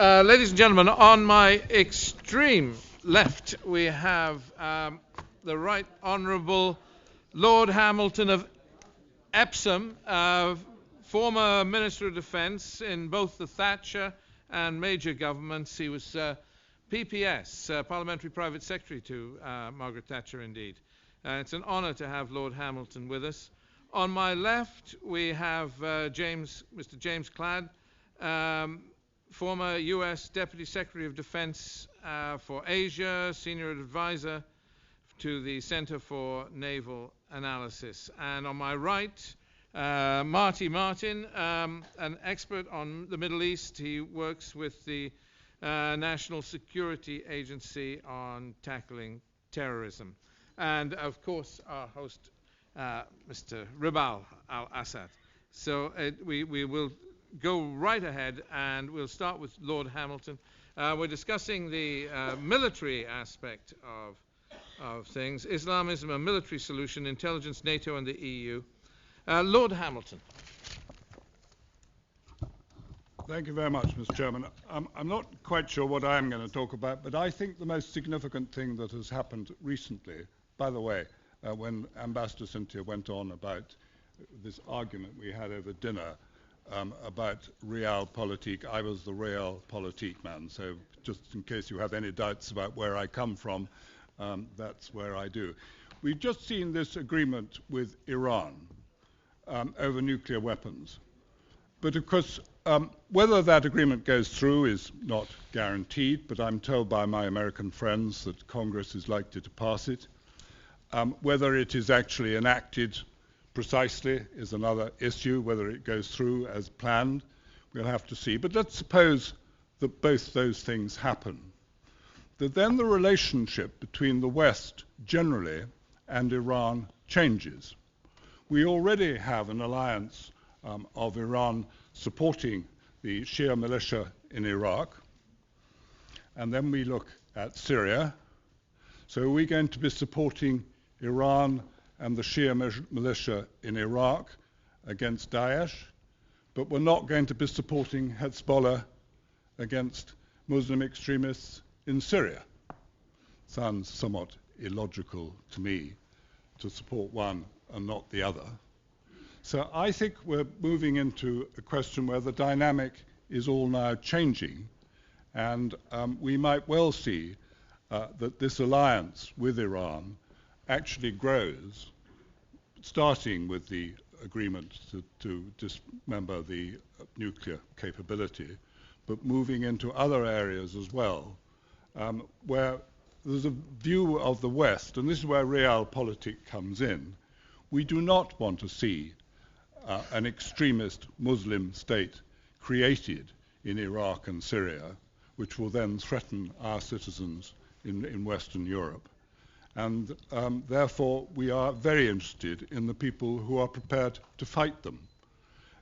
Ladies and gentlemen, on my extreme left, we have the Right Honourable Lord Hamilton of Epsom, former Minister of Defence in both the Thatcher and Major governments. He was PPS, Parliamentary Private Secretary to Margaret Thatcher, indeed. It's an honour to have Lord Hamilton with us. On my left, we have Mr. James Clad, former US Deputy Secretary of Defense for Asia, Senior Advisor to the Center for Naval Analyses. And on my right, Marty Martin, an expert on the Middle East. He works with the National Security Agency on tackling terrorism. And of course, our host, Mr. Ribal Al-Assad. So we will go right ahead, and we'll start with Lord Hamilton. We're discussing the military aspect of things. Islamism, a military solution, intelligence, NATO, and the EU. Lord Hamilton. Thank you very much, Mr. Chairman. I'm not quite sure what I'm going to talk about, but I think the most significant thing that has happened recently, by the way, when Ambassador Cynthia went on about this argument we had over dinner about realpolitik, I was the realpolitik man, so just in case you have any doubts about where I come from, that's where I do. We've just seen this agreement with Iran over nuclear weapons. But of course, whether that agreement goes through is not guaranteed, but I'm told by my American friends that Congress is likely to pass it. Whether it is actually enacted precisely is another issue. Whether it goes through as planned, we'll have to see. But let's suppose that both those things happen. That then the relationship between the West generally and Iran changes. We already have an alliance of Iran supporting the Shia militia in Iraq. And then we look at Syria. So we're going to be supporting Iran and the Shia militia in Iraq against Daesh, but we're not going to be supporting Hezbollah against Muslim extremists in Syria. Sounds somewhat illogical to me to support one and not the other. So I think we're moving into a question where the dynamic is all now changing, and we might well see that this alliance with Iran actually grows, starting with the agreement to dismember the nuclear capability, but moving into other areas as well, where there's a view of the West, and this is where realpolitik comes in. We do not want to see an extremist Muslim state created in Iraq and Syria, which will then threaten our citizens in Western Europe. And therefore, we are very interested in the people who are prepared to fight them.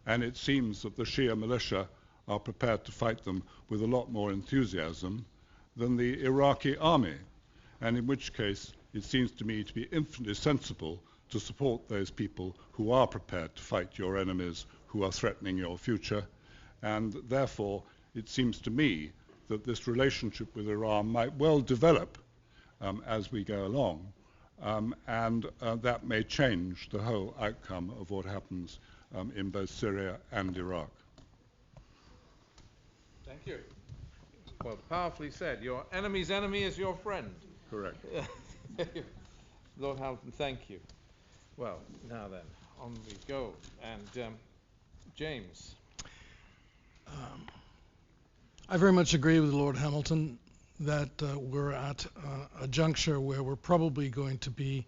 And it seems that the Shia militia are prepared to fight them with a lot more enthusiasm than the Iraqi army, and in which case it seems to me to be infinitely sensible to support those people who are prepared to fight your enemies, who are threatening your future. And therefore, it seems to me that this relationship with Iran might well develop as we go along, and that may change the whole outcome of what happens in both Syria and Iraq. Thank you. Well, powerfully said. Your enemy's enemy is your friend. Correct. Lord Hamilton, thank you. Well, now then, on we go. And James. I very much agree with Lord Hamilton that we're at a juncture where we're probably going to be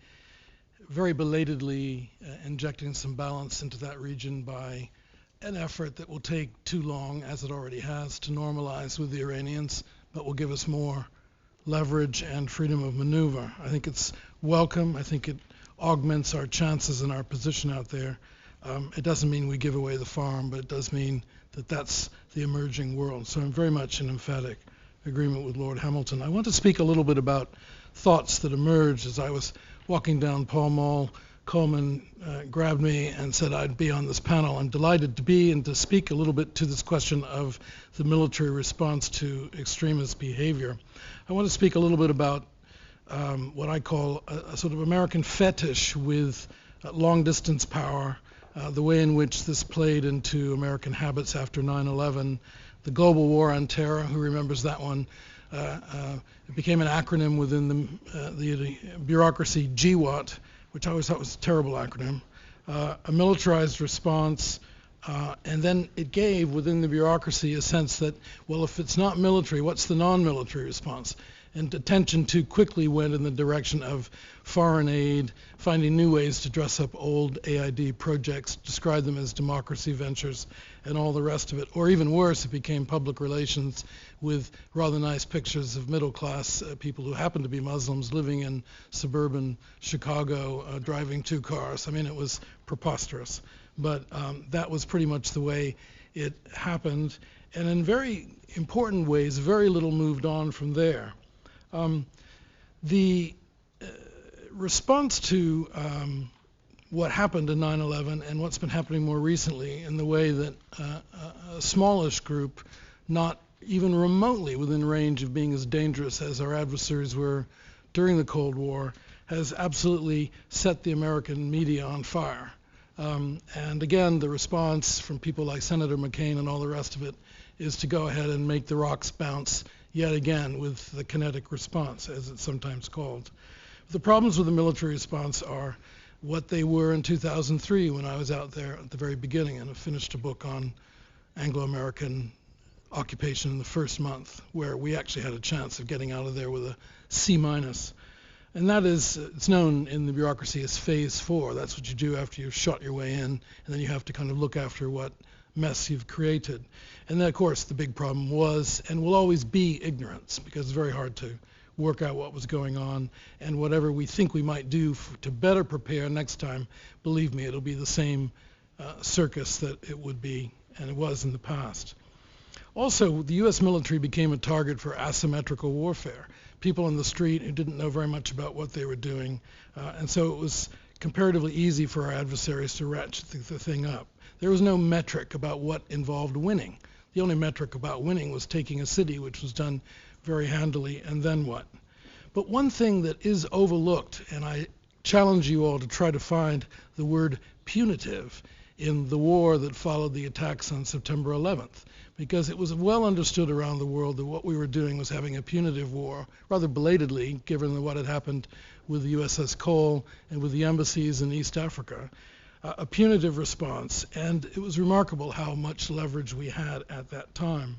very belatedly injecting some balance into that region by an effort that will take too long, as it already has, to normalize with the Iranians, but will give us more leverage and freedom of maneuver. I think it's welcome. I think it augments our chances and our position out there. It doesn't mean we give away the farm, but it does mean that that's the emerging world. So I'm very much in emphatic agreement with Lord Hamilton. I want to speak a little bit about thoughts that emerged as I was walking down Pall Mall Coleman grabbed me and said I'd be on this panel. I'm delighted to be and to speak a little bit to this question of the military response to extremist behavior. I want to speak a little bit about what I call a sort of American fetish with long-distance power, the way in which this played into American habits after 9/11, the global war on terror, who remembers that one? It became an acronym within the bureaucracy, GWAT, which I always thought was a terrible acronym, a militarized response, and then it gave within the bureaucracy a sense that, well, if it's not military, what's the non-military response? And attention too quickly went in the direction of foreign aid, finding new ways to dress up old AID projects, describe them as democracy ventures, and all the rest of it. Or even worse, it became public relations with rather nice pictures of middle-class people who happened to be Muslims living in suburban Chicago, driving 2 cars. I mean, it was preposterous. But that was pretty much the way it happened. And in very important ways, very little moved on from there. The response to what happened in 9/11 and what's been happening more recently in the way that a smallish group, not even remotely within range of being as dangerous as our adversaries were during the Cold War, has absolutely set the American media on fire. And again, the response from people like Senator McCain and all the rest of it is to go ahead and make the rocks bounce yet again with the kinetic response, as it's sometimes called. The problems with the military response are what they were in 2003 when I was out there at the very beginning and I finished a book on Anglo-American occupation in the first month, where we actually had a chance of getting out of there with a C-. And that is, it's known in the bureaucracy as phase 4. That's what you do after you've shot your way in, and then you have to kind of look after what mess you've created. And then, of course, the big problem was and will always be ignorance, because it's very hard to work out what was going on, and whatever we think we might do to better prepare next time, believe me, it'll be the same circus that it would be and it was in the past. Also, the U.S. military became a target for asymmetrical warfare. People on the street who didn't know very much about what they were doing, and so it was comparatively easy for our adversaries to ratchet the thing up. There was no metric about what involved winning. The only metric about winning was taking a city, which was done very handily, and then what? But one thing that is overlooked, and I challenge you all to try to find the word punitive in the war that followed the attacks on September 11th, because it was well understood around the world that what we were doing was having a punitive war, rather belatedly, given what had happened with the USS Cole and with the embassies in East Africa. A punitive response, and it was remarkable how much leverage we had at that time.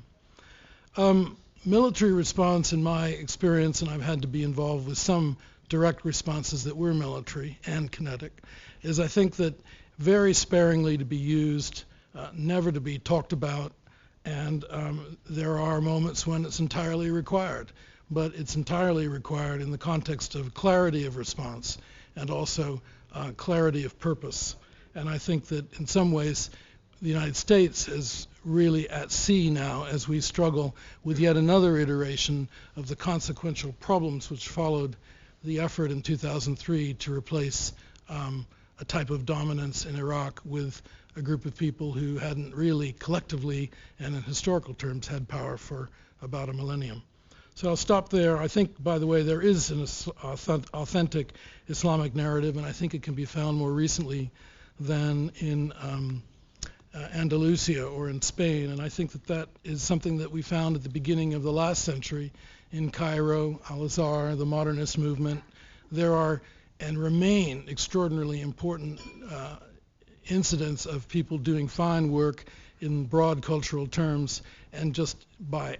Military response, in my experience, and I've had to be involved with some direct responses that were military and kinetic, is I think that very sparingly to be used, never to be talked about, and there are moments when it's entirely required, but it's entirely required in the context of clarity of response and also clarity of purpose. And I think that in some ways the United States is really at sea now as we struggle with yet another iteration of the consequential problems which followed the effort in 2003 to replace a type of dominance in Iraq with a group of people who hadn't really collectively and in historical terms had power for about a millennium. So I'll stop there. I think, by the way, there is an authentic Islamic narrative, and I think it can be found more recently than in Andalusia or in Spain, and I think that that is something that we found at the beginning of the last century in Cairo, Al-Azhar, the modernist movement. There are and remain extraordinarily important incidents of people doing fine work in broad cultural terms, and just by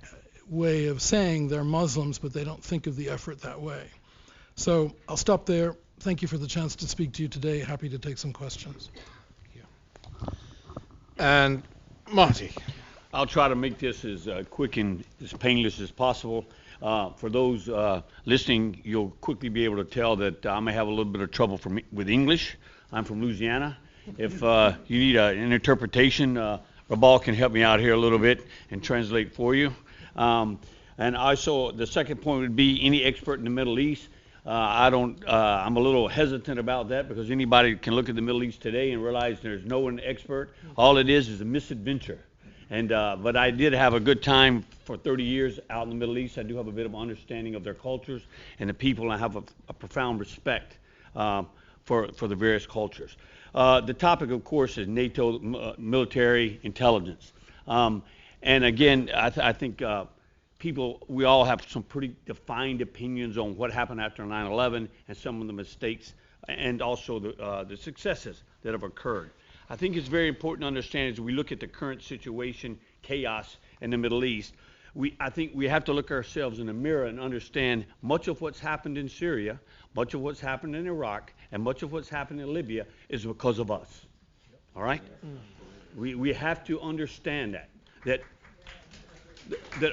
way of saying they're Muslims, but they don't think of the effort that way. So I'll stop there. Thank you for the chance to speak to you today. Happy to take some questions. And Marty. I'll try to make this as quick and as painless as possible. For those listening, you'll quickly be able to tell that I may have a little bit of trouble with English. I'm from Louisiana. If you need an interpretation, Ribal can help me out here a little bit and translate for you. And also, the second point would be any expert in the Middle East. I'm a little hesitant about that because anybody can look at the Middle East today and realize there's no one expert. All it is a misadventure. But I did have a good time for 30 years out in the Middle East. I do have a bit of understanding of their cultures and the people, and I have a profound respect for the various cultures. The topic, of course, is NATO military intelligence. And again, I think we all have some pretty defined opinions on what happened after 9/11 and some of the mistakes and also the successes that have occurred. I think it's very important to understand as we look at the current situation, chaos in the Middle East, I think we have to look ourselves in the mirror and understand much of what's happened in Syria, much of what's happened in Iraq, and much of what's happened in Libya is because of us. All right? We have to understand that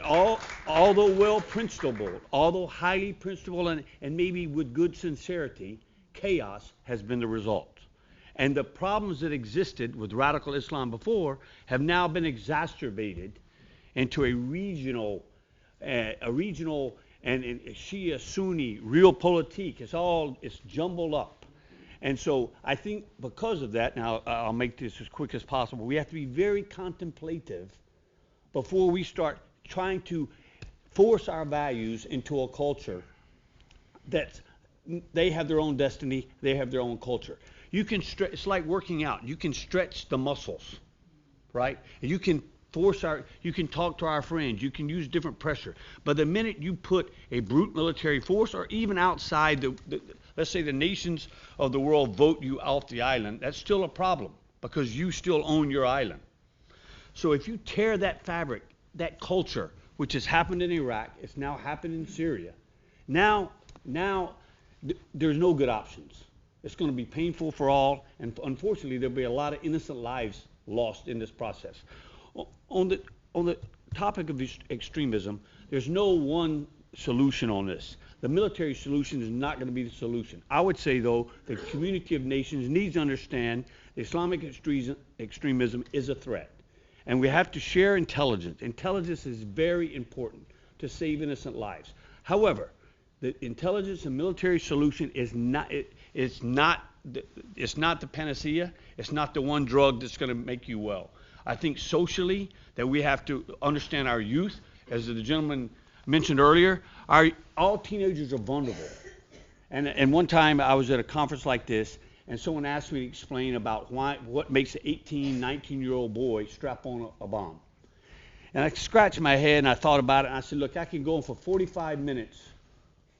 although well principled, although highly principled and maybe with good sincerity, chaos has been the result. And the problems that existed with radical Islam before have now been exacerbated into a regional and Shia, Sunni, realpolitik. It's jumbled up. And so I think because of that, now I'll make this as quick as possible, we have to be very contemplative before we start trying to force our values into a culture that they have their own destiny, they have their own culture. It's like working out. You can stretch the muscles, right? And you can talk to our friends, you can use different pressure. But the minute you put a brute military force, or even outside let's say the nations of the world vote you off the island, that's still a problem because you still own your island. So if you tear that fabric, that culture, which has happened in Iraq, it's now happened in Syria, now there's no good options. It's going to be painful for all, and unfortunately there'll be a lot of innocent lives lost in this process. On the topic of extremism, there's no one solution on this. The military solution is not going to be the solution. I would say, though, the community of nations needs to understand that Islamic extremism is a threat. And we have to share intelligence. Intelligence is very important to save innocent lives. However, the intelligence and military solution is not the panacea. It's not the one drug that's going to make you well. I think socially that we have to understand our youth, as the gentleman mentioned earlier. All teenagers are vulnerable. And one time I was at a conference like this, and someone asked me to explain about what makes an 18, 19-year-old boy strap on a bomb. And I scratched my head and I thought about it, and I said, look, I can go on for 45 minutes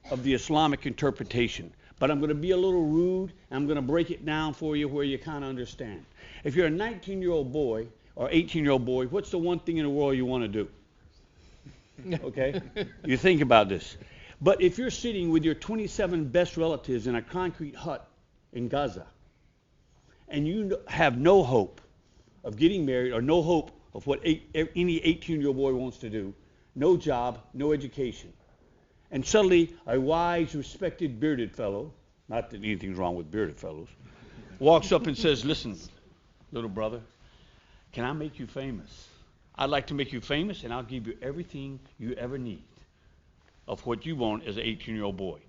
of the Islamic interpretation, but I'm going to be a little rude, and I'm going to break it down for you where you kind of understand. If you're a 19-year-old boy or 18-year-old boy, what's the one thing in the world you want to do? Okay? You think about this. But if you're sitting with your 27 best relatives in a concrete hut in Gaza, and you have no hope of getting married or no hope of what any 18-year-old boy wants to do, no job, no education, and suddenly a wise, respected, bearded fellow, not that anything's wrong with bearded fellows, walks up and says, listen, little brother, can I make you famous? I'd like to make you famous, and I'll give you everything you ever need of what you want as an 18-year-old boy.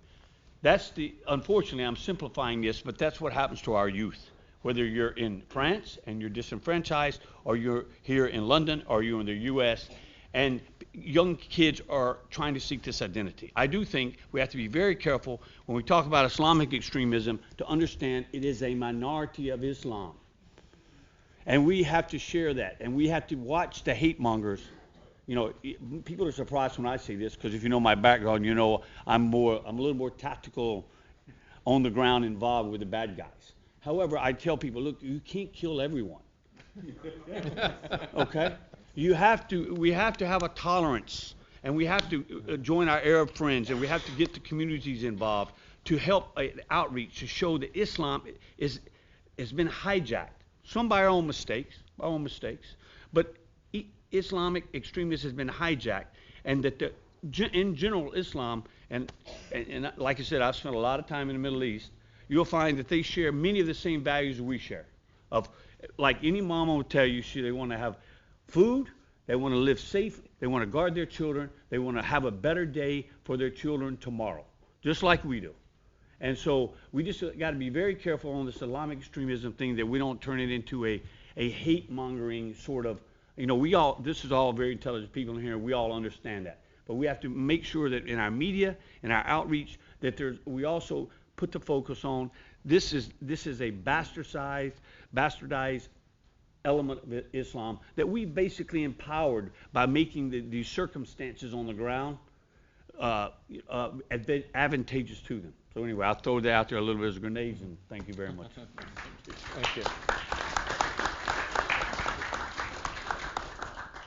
Unfortunately, I'm simplifying this, but that's what happens to our youth. Whether you're in France and you're disenfranchised, or you're here in London, or you're in the US, and young kids are trying to seek this identity. I do think we have to be very careful when we talk about Islamic extremism to understand it is a minority of Islam. And we have to share that, and we have to watch the hate mongers. You know, people are surprised when I say this, because if you know my background, you know I'm a little more tactical, on the ground, involved with the bad guys. However, I tell people, look, you can't kill everyone. Okay? We have to have a tolerance, and we have to join our Arab friends, and we have to get the communities involved to help outreach to show that Islam has been hijacked. Some by our own mistakes, but Islamic extremism has been hijacked, and that in general Islam, and like I said, I've spent a lot of time in the Middle East, you'll find that they share many of the same values we share. Like any mama will tell you, they want to have food, they want to live safe, they want to guard their children, they want to have a better day for their children tomorrow, just like we do. And so we just got to be very careful on this Islamic extremism thing that we don't turn it into a hate-mongering sort of, this is all very intelligent people in here, we all understand that. But we have to make sure that in our media and our outreach that we also put the focus on this is a bastardized element of Islam that we basically empowered by making these circumstances on the ground advantageous to them. So anyway, I'll throw that out there a little bit as grenades, and thank you very much. Thank you.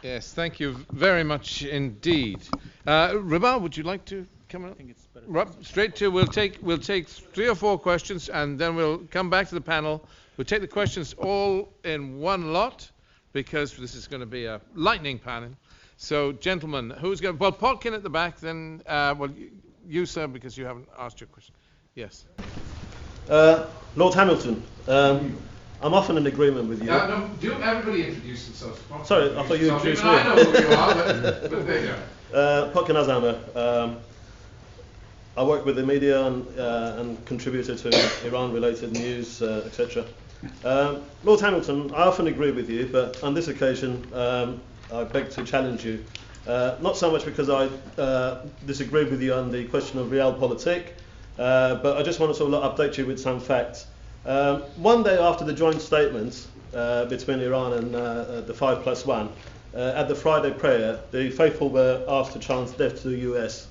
Yes, thank you very much indeed. Ribal, would you like to come in? I think it's better. Straight to, we'll take 3 or 4 questions, and then we'll come back to the panel. We'll take the questions all in one lot, because this is going to be a lightning panel. So, gentlemen, who's going to... Well, Potkin at the back, then... you, sir, because you haven't asked your question. Yes. Lord Hamilton, I'm often in agreement with you. No, do everybody introduce themselves? Sorry, I thought you introduced me. I know who you are, but there you go. Potkin Azama. I work with the media and contributor to Iran-related news, etc. Lord Hamilton, I often agree with you, but on this occasion, I beg to challenge you. Not so much because I disagree with you on the question of realpolitik, but I just want to sort of update you with some facts. One day after the joint statement between Iran and the 5+1, at the Friday prayer, the faithful were asked to chant death to the US.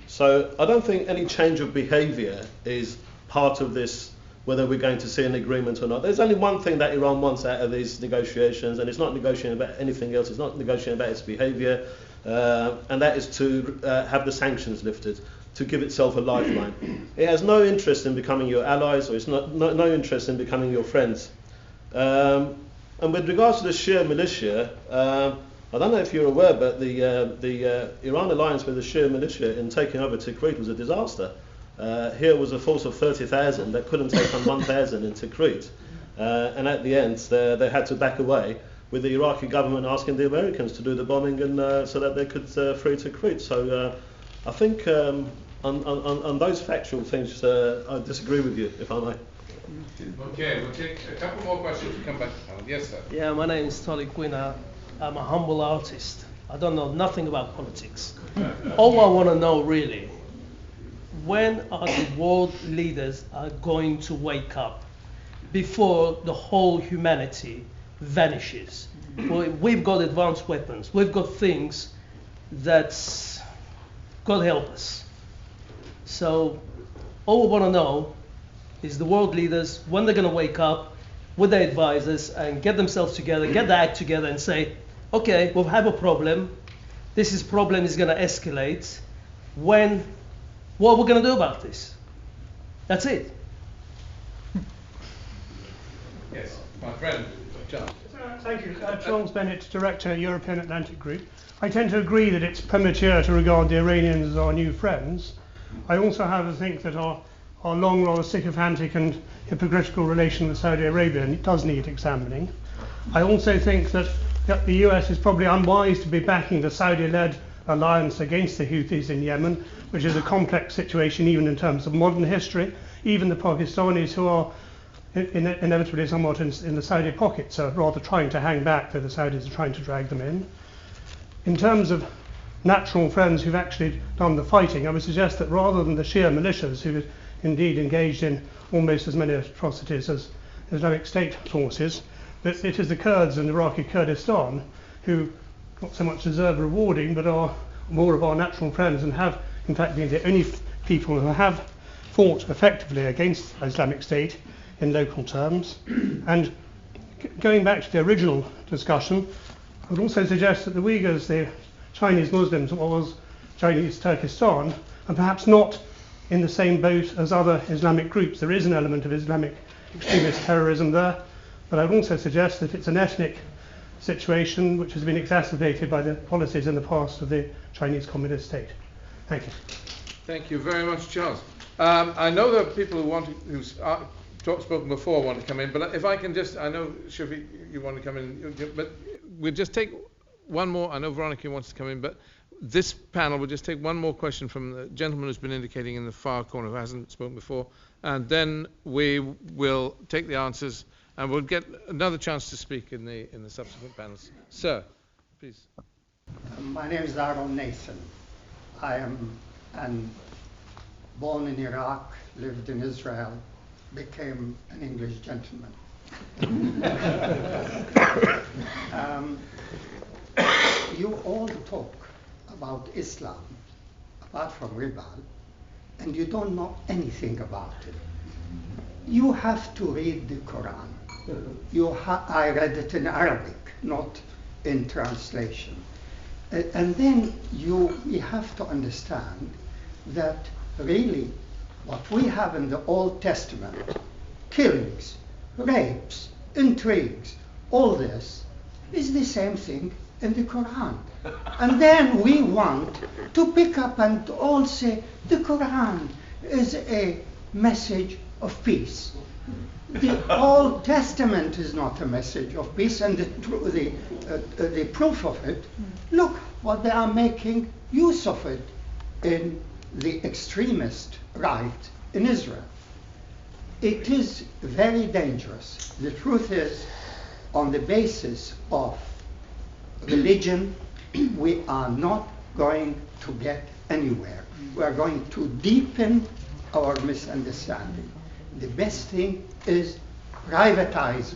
So I don't think any change of behaviour is part of this, whether we're going to see an agreement or not. There's only one thing that Iran wants out of these negotiations, and it's not negotiating about anything else. It's not negotiating about its behaviour, and that is to have the sanctions lifted, to give itself a lifeline. It has no interest in becoming your allies, or it's no interest in becoming your friends. And with regards to the Shia militia, I don't know if you're aware, but the Iran alliance with the Shia militia in taking over Tikrit was a disaster. Here was a force of 30,000 that couldn't take on 1,000 in Tikrit. And at the end, they had to back away, with the Iraqi government asking the Americans to do the bombing and so that they could free Tikrit. So I think on those factual things, I disagree with you, if I may. Okay, we'll take a couple more questions to come back to the panel. Yes, sir. Yeah, my name is Tolly Quina. I'm a humble artist. I don't know nothing about politics. All I want to know really, when are the world leaders are going to wake up before the whole humanity vanishes? We've got advanced weapons. We've got things that God help us. So all we want to know is the world leaders, when they're going to wake up with their advisors and get themselves together, get their act together and say, okay, we'll have a problem. This problem is going to escalate. What are we going to do about this? That's it. Yes, my friend, Charles. Thank you. Charles Bennett, Director, European Atlantic Group. I tend to agree that it's premature to regard the Iranians as our new friends. I also have to think that our long, rather sycophantic and hypocritical relation with Saudi Arabia does need examining. I also think that the US is probably unwise to be backing the Saudi-led alliance against the Houthis in Yemen, which is a complex situation even in terms of modern history. Even the Pakistanis, who are inevitably somewhat in the Saudi pockets, are rather trying to hang back, though the Saudis are trying to drag them in. In terms of natural friends who've actually done the fighting, I would suggest that rather than the Shia militias, who indeed engaged in almost as many atrocities as Islamic State forces, that it is the Kurds in Iraqi Kurdistan who not so much deserve rewarding, but are more of our natural friends and have, in fact, been the only people who have fought effectively against Islamic State in local terms. And going back to the original discussion, I would also suggest that the Uyghurs, the Chinese Muslims, what was Chinese Turkestan, are perhaps not in the same boat as other Islamic groups. There is an element of Islamic extremist terrorism there, but I would also suggest that it's an ethnic situation which has been exacerbated by the policies in the past of the Chinese Communist state. Thank you. Thank you very much, Charles. I know there are people who've spoken before want to come in, but if I can just, I know, Shafiq, you want to come in, but we'll just take one more. I know Veronica wants to come in, but this panel will just take one more question from the gentleman who's been indicating in the far corner who hasn't spoken before, and then we will take the answers and we'll get another chance to speak in the subsequent panels. Sir, please. My name is Aaron Nathan. I am born in Iraq, lived in Israel, became an English gentleman. You all talk about Islam, apart from Ribal, and you don't know anything about it. You have to read the Quran. I read it in Arabic, not in translation. And then we have to understand that really what we have in the Old Testament, killings, rapes, intrigues, all this is the same thing in the Quran. And then we want to pick up and all say the Quran is a message of peace. The Old Testament is not a message of peace, and the proof of it, look what they are making use of it in the extremist right in Israel. It is very dangerous. The truth is, on the basis of religion, we are not going to get anywhere. We are going to deepen our misunderstanding. The best thing is privatize.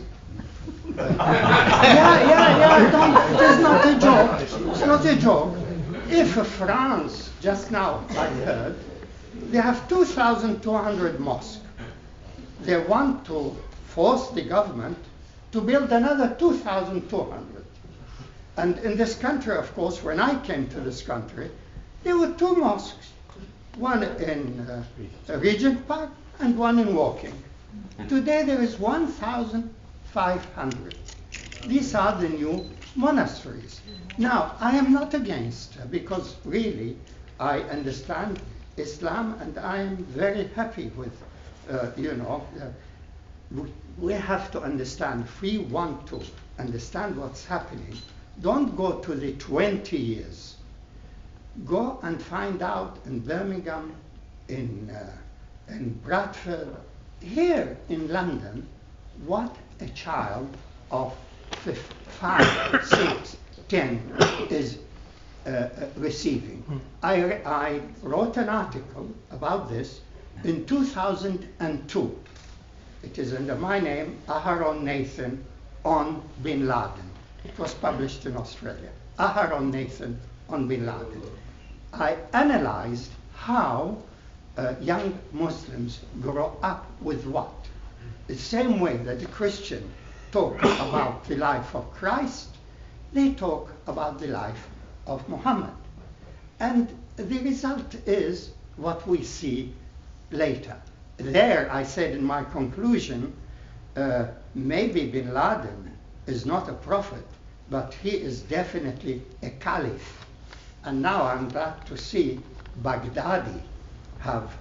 It's not a joke. It's not a joke. If France, just now I heard, they have 2,200 mosques. They want to force the government to build another 2,200. And in this country, of course, when I came to this country, there were two mosques, one in Regent Park and one in Woking. Today there is 1,500. These are the new monasteries. Now, I am not against, because really I understand Islam and I am very happy with, we have to understand, if we want to understand what's happening, don't go to the 20 years. Go and find out in Birmingham, in Bradford, here in London, what a child of 5, 6, 10 is receiving. I wrote an article about this in 2002. It is under my name, Aharon Nathan, on Bin Laden. It was published in Australia. Aharon Nathan on Bin Laden. I analyzed how young Muslims grow up with what? The same way that the Christian talk about the life of Christ, they talk about the life of Muhammad. And the result is what we see later. There, I said in my conclusion, maybe Bin Laden is not a prophet, but he is definitely a caliph. And now I'm glad to see Baghdadi have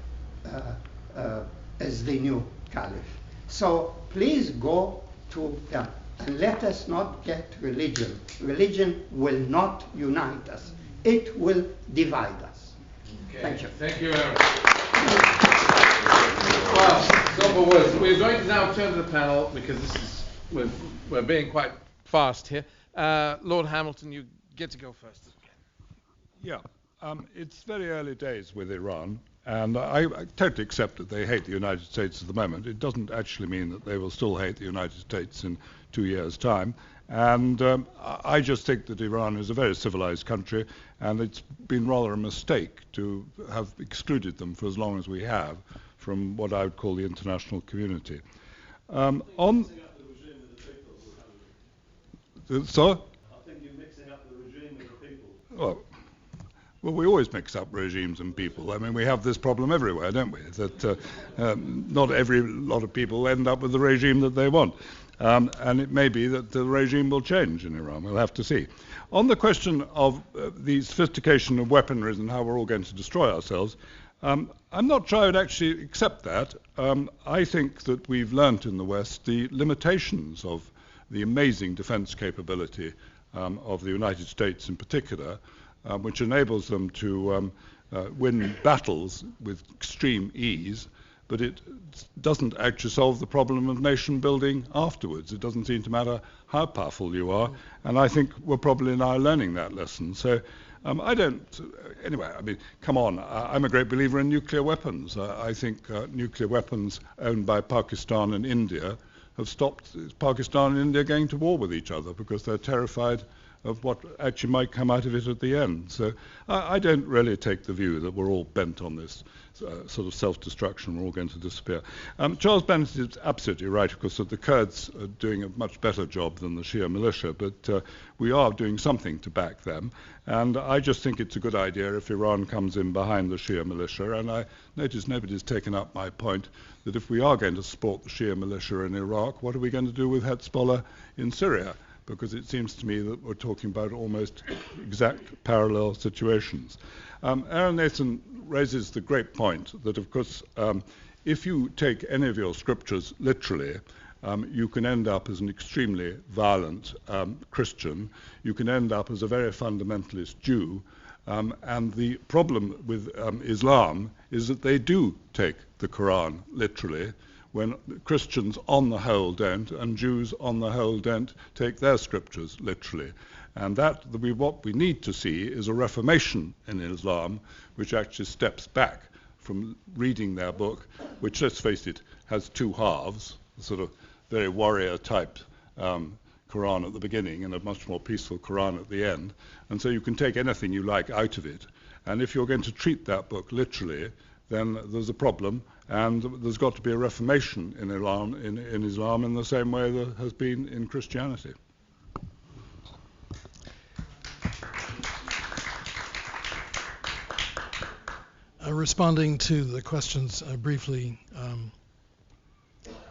as the new caliph. So please go to them and let us not get religion. Religion will not unite us. It will divide us. Okay. Thank you. Thank you, Aaron. Well, sober words. We're going to now turn to the panel because this is we're being quite fast here. Lord Hamilton, you get to go first. Yeah, it's very early days with Iran, and I totally accept that they hate the United States at the moment. It doesn't actually mean that they will still hate the United States in 2 years' time. And I just think that Iran is a very civilized country, and it's been rather a mistake to have excluded them for as long as we have from what I would call the international community. So? I think you're mixing up the regime with the people. Well, we always mix up regimes and people. I mean, we have this problem everywhere, don't we? That not every lot of people end up with the regime that they want. And it may be that the regime will change in Iran. We'll have to see. On the question of the sophistication of weaponry and how we're all going to destroy ourselves, I'm not sure I would actually accept that. I think that we've learnt in the West the limitations of the amazing defense capability of the United States in particular. which enables them to win battles with extreme ease, but it doesn't actually solve the problem of nation building afterwards. It doesn't seem to matter how powerful you are, and I think we're probably now learning that lesson. So anyway, I mean, come on, I'm a great believer in nuclear weapons. I think nuclear weapons owned by Pakistan and India have stopped Pakistan and India going to war with each other because they're terrified of what actually might come out of it at the end. So I don't really take the view that we're all bent on this sort of self-destruction, we're all going to disappear. Charles Bennett is absolutely right, of course, that the Kurds are doing a much better job than the Shia militia, but we are doing something to back them. And I just think it's a good idea if Iran comes in behind the Shia militia. And I notice nobody's taken up my point that if we are going to support the Shia militia in Iraq, what are we going to do with Hezbollah in Syria? Because it seems to me that we're talking about almost exact parallel situations. Aaron Nathan raises the great point that, of course, if you take any of your scriptures literally, you can end up as an extremely violent Christian. You can end up as a very fundamentalist Jew. And the problem with Islam is that they do take the Quran literally, when Christians on the whole don't, and Jews on the whole don't take their scriptures literally. And what we need to see is a reformation in Islam, which actually steps back from reading their book, which, let's face it, has two halves, a sort of very warrior-type Quran at the beginning and a much more peaceful Quran at the end. And so you can take anything you like out of it. And if you're going to treat that book literally, then there's a problem, and there's got to be a reformation in Islam in the same way there has been in Christianity. Responding to the questions briefly,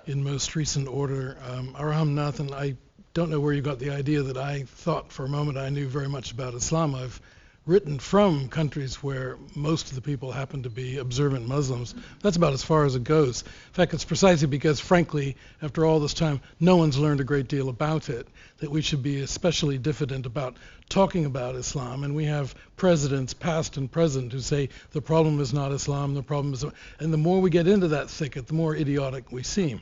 in most recent order, Arham Nathan, I don't know where you got the idea that I thought for a moment I knew very much about Islam. I've written from countries where most of the people happen to be observant Muslims. That's about as far as it goes. In fact, it's precisely because, frankly, after all this time, no one's learned a great deal about it, that we should be especially diffident about talking about Islam. And we have presidents, past and present, who say the problem is not Islam, the problem is... And the more we get into that thicket, the more idiotic we seem.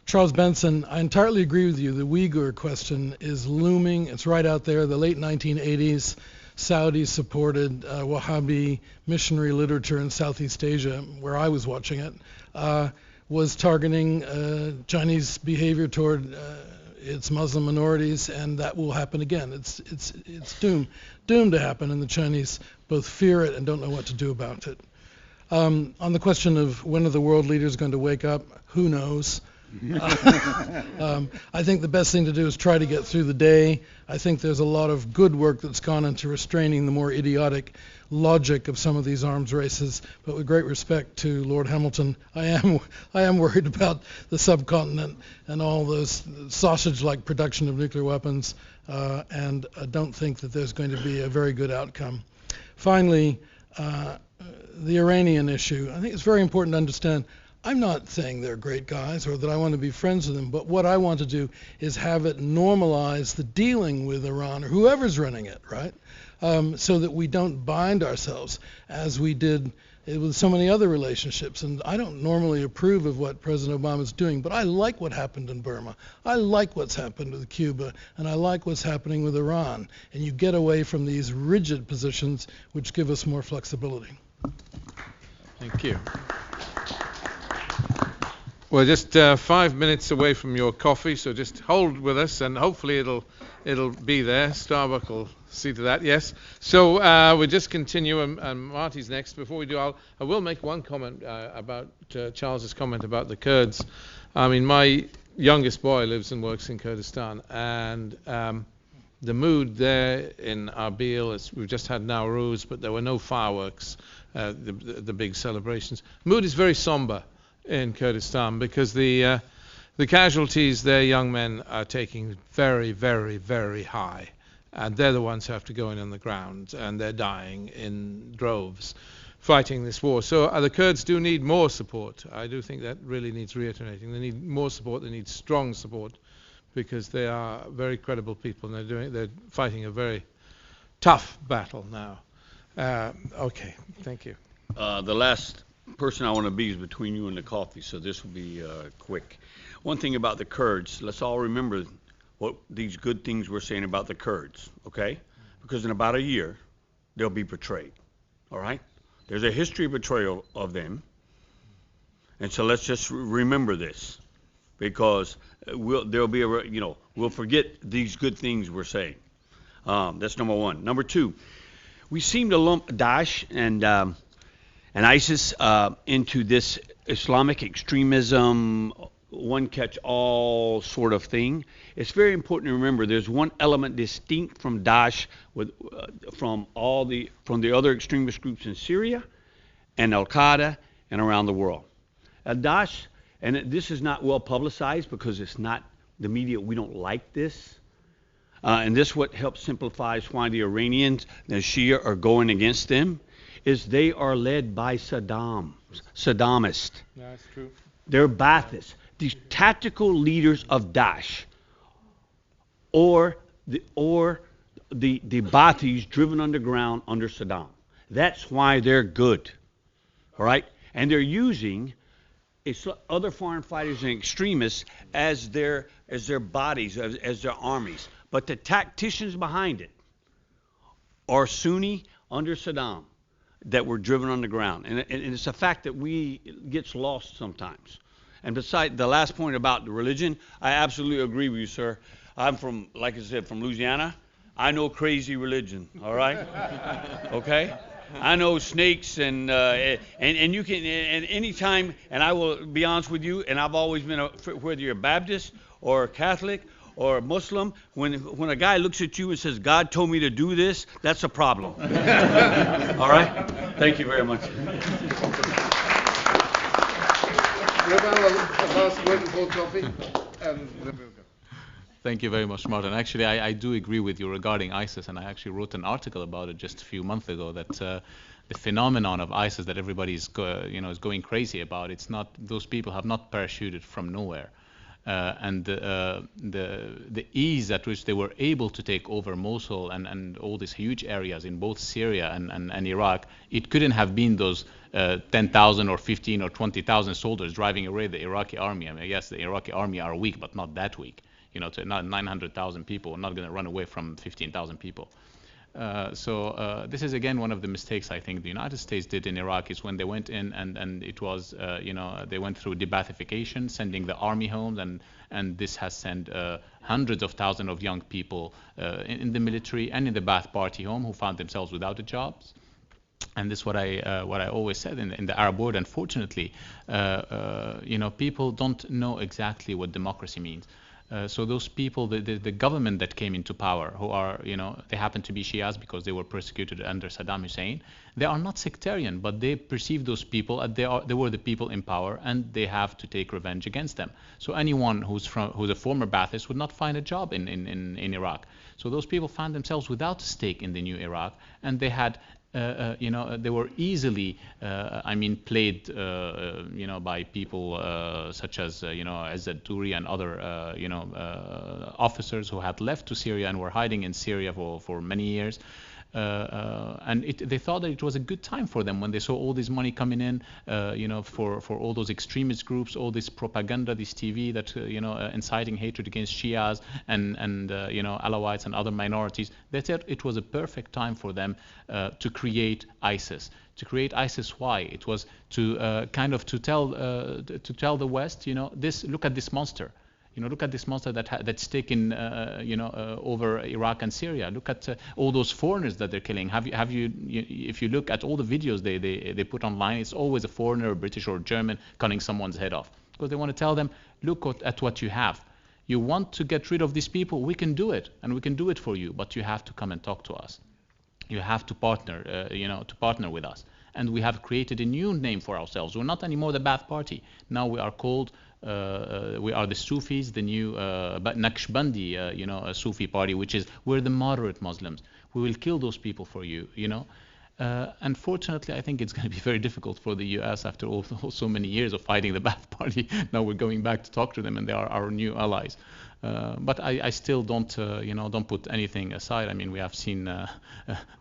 Charles Benson, I entirely agree with you. The Uyghur question is looming. It's right out there. The late 1980s, Saudis supported Wahhabi missionary literature in Southeast Asia, where I was watching it, was targeting Chinese behavior toward its Muslim minorities, and that will happen again. It's doomed to happen, and the Chinese both fear it and don't know what to do about it. On the question of when are the world leaders going to wake up, who knows? I think the best thing to do is try to get through the day. I think there's a lot of good work that's gone into restraining the more idiotic logic of some of these arms races. But with great respect to Lord Hamilton, I am worried about the subcontinent and all those sausage-like production of nuclear weapons, and I don't think that there's going to be a very good outcome. Finally, the Iranian issue. I think it's very important to understand I'm not saying they're great guys or that I want to be friends with them, but what I want to do is have it normalize the dealing with Iran or whoever's running it, right? So that we don't bind ourselves as we did with so many other relationships. And I don't normally approve of what President Obama's doing, but I like what happened in Burma. I like what's happened with Cuba, and I like what's happening with Iran. And you get away from these rigid positions which give us more flexibility. Thank you. We're just 5 minutes away from your coffee, so just hold with us, and hopefully it'll be there. Starbucks will see to that. Yes. So we'll just continue, and Marty's next. Before we do, I will make one comment about Charles's comment about the Kurds. I mean, my youngest boy lives and works in Kurdistan, and the mood there in Arbil is we've just had Nowruz, but there were no fireworks, the big celebrations. Mood is very somber in Kurdistan because the casualties their young men are taking very, very, very high, and they're the ones who have to go in on the ground, and they're dying in droves fighting this war. So the Kurds do need more support. I do think that really needs reiterating. They need more support. They need strong support because they are very credible people, and they're fighting a very tough battle now. Okay, thank you. The last person I want to be is between you and the coffee, so this will be quick. One thing about the Kurds, let's all remember what these good things we're saying about the Kurds, okay? Because in about a year, they'll be betrayed, all right? There's a history of betrayal of them, and so let's just remember this, because there'll be we'll forget these good things we're saying. That's number one. Number two, we seem to lump Daesh and ISIS into this Islamic extremism, one-catch-all sort of thing. It's very important to remember there's one element distinct from Daesh from the other extremist groups in Syria and Al-Qaeda and around the world. Daesh, and this is not well publicized because it's not the media. We don't like this. And this what helps simplifies why the Iranians, the Shia, are going against them, is they are led by Saddamists. Yeah, that's true. They're Baathists, these tactical leaders of Daesh, or the Baathis driven underground under Saddam. That's why they're good, all right? And they're using other foreign fighters and extremists as their bodies, as their armies. But the tacticians behind it are Sunni under Saddam that were driven on the ground. And it's a fact that gets lost sometimes. And besides the last point about the religion, I absolutely agree with you, sir. I'm from, like I said, from Louisiana. I know crazy religion, all right? Okay? I know snakes and you can, and anytime, and I will be honest with you, and I've always been, whether you're a Baptist or a Catholic or a Muslim, when a guy looks at you and says, God told me to do this, that's a problem. All right? Thank you very much. Thank you very much, Martin. Actually, I do agree with you regarding ISIS, and I actually wrote an article about it just a few months ago, that the phenomenon of ISIS that everybody is going crazy about, it's not, those people have not parachuted from nowhere. And the ease at which they were able to take over Mosul and all these huge areas in both Syria and Iraq, it couldn't have been those 10,000 or 15 or 20,000 soldiers driving away the Iraqi army. I mean, yes, the Iraqi army are weak, but not that weak. To not 900,000 people, not going to run away from 15,000 people. So this is again one of the mistakes I think the United States did in Iraq, is when they went in and it was they went through de-Baathification, sending the army home, and this has sent hundreds of thousands of young people in the military and in the Baath Party home who found themselves without the jobs. And this is what I always said in the Arab world. Unfortunately, people don't know exactly what democracy means. So those people, the government that came into power, who are, they happen to be Shias because they were persecuted under Saddam Hussein. They are not sectarian, but they perceive those people as they were the people in power, and they have to take revenge against them. So anyone who's a former Baathist would not find a job in Iraq. So those people found themselves without a stake in the new Iraq, and they had. They were easily, played, by people such as, Izzat Duri and other, officers who had left to Syria and were hiding in Syria for many years. And they thought that it was a good time for them when they saw all this money coming in, for all those extremist groups, all this propaganda, this TV that, inciting hatred against Shias and Alawites and other minorities. They said it was a perfect time for them to create ISIS. To create ISIS, why? It was to to tell the West, look at this monster. Look at this monster that's taken, over Iraq and Syria. Look at all those foreigners that they're killing. If you look at all the videos they put online, it's always a foreigner, a British or German, cutting someone's head off. Because they want to tell them, look at what you have. You want to get rid of these people, we can do it, and we can do it for you, but you have to come and talk to us. You have to partner, partner with us. And we have created a new name for ourselves. We're not anymore the Baath Party. Now we are called, we are the Sufis, the new Naqshbandi, a Sufi party, which is, we're the moderate Muslims. We will kill those people for you, Unfortunately, I think it's going to be very difficult for the US after so many years of fighting the Baath Party. Now we're going back to talk to them, and they are our new allies. But I still don't put anything aside. I mean, we have seen the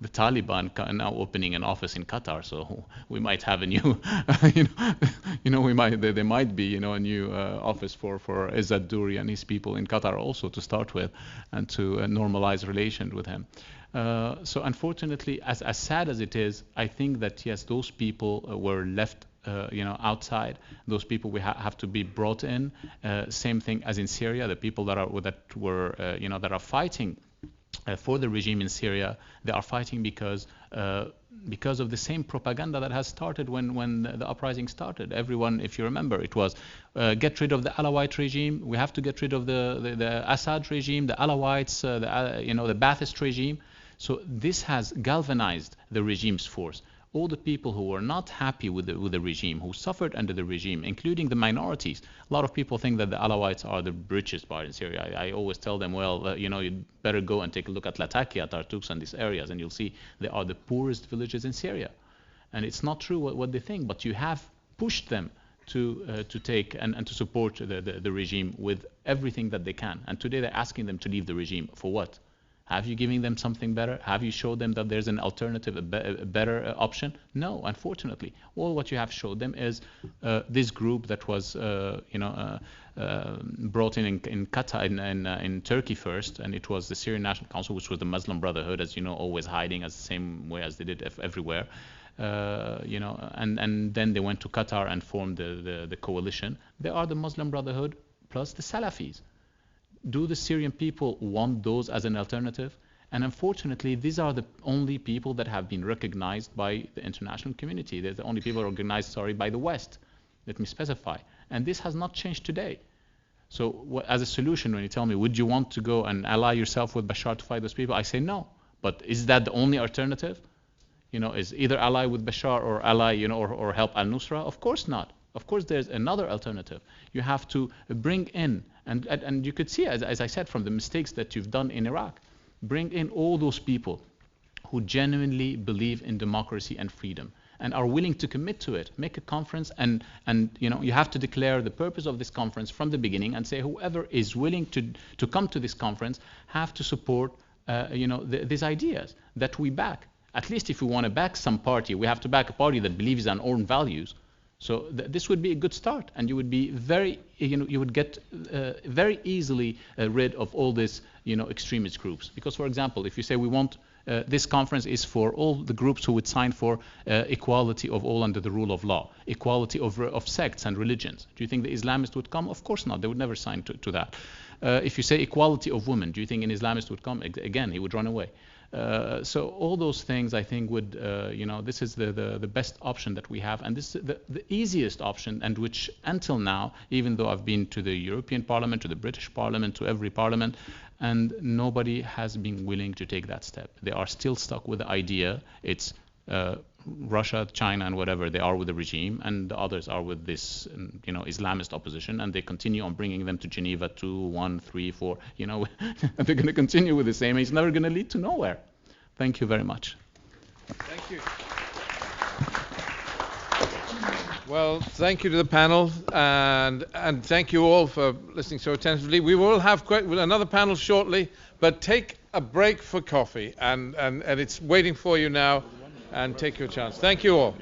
Taliban now opening an office in Qatar, so we might have a new, there might be, a new office for Izzat Duri and his people in Qatar also to start with, and to normalize relations with him. So unfortunately, as sad as it is, I think that yes, those people were left outside. Those people have to be brought in. Same thing as in Syria. The people that are fighting for the regime in Syria, they are fighting because of the same propaganda that has started when the uprising started. Everyone, if you remember, it was get rid of the Alawite regime. We have to get rid of the Assad regime, the Alawites, the Ba'athist regime. So this has galvanized the regime's force. All the people who were not happy with the regime, who suffered under the regime, including the minorities. A lot of people think that the Alawites are the richest part in Syria. I always tell them, well, you'd better go and take a look at Latakia, Tartux, and these areas, and you'll see they are the poorest villages in Syria. And it's not true what they think, but you have pushed them to take and to support the regime with everything that they can. And today they're asking them to leave the regime. For what? Have you given them something better? Have you showed them that there's an alternative, a better option? No, unfortunately. All what you have showed them is this group that was, brought in Qatar, in Turkey first, and it was the Syrian National Council, which was the Muslim Brotherhood, as you know, always hiding as the same way as they did everywhere. And then they went to Qatar and formed the coalition. They are the Muslim Brotherhood plus the Salafis. Do the Syrian people want those as an alternative? And unfortunately, these are the only people that have been recognized by the international community. They're the only people recognized, by the West. Let me specify. And this has not changed today. So as a solution, when you tell me, would you want to go and ally yourself with Bashar to fight those people? I say no. But is that the only alternative? Is either ally with Bashar or ally, or help al-Nusra? Of course not. Of course, there's another alternative. You have to bring in, and you could see, as I said, from the mistakes that you've done in Iraq, bring in all those people who genuinely believe in democracy and freedom and are willing to commit to it. Make a conference, and you have to declare the purpose of this conference from the beginning and say whoever is willing to come to this conference have to support these ideas that we back. At least if we want to back some party, we have to back a party that believes in our own values. So this would be a good start, and you would be you would get very easily rid of all these, extremist groups. Because, for example, if you say we want this conference is for all the groups who would sign for equality of all under the rule of law, equality of sects and religions. Do you think the Islamists would come? Of course not. They would never sign to that. If you say equality of women, do you think an Islamist would come? Again, he would run away. So all those things, I think, would, this is the best option that we have, and this is the easiest option, and which until now, even though I've been to the European Parliament, to the British Parliament, to every parliament, and nobody has been willing to take that step. They are still stuck with the idea it's Russia, China, and whatever, they are with the regime, and the others are with this, Islamist opposition, and they continue on bringing them to Geneva 2, 1, 3, 4, and they're going to continue with the same. It's never going to lead to nowhere. Thank you very much. Thank you. Well, thank you to the panel, and thank you all for listening so attentively. We will have another panel shortly, but take a break for coffee, and it's waiting for you now. And take your chance. Thank you all.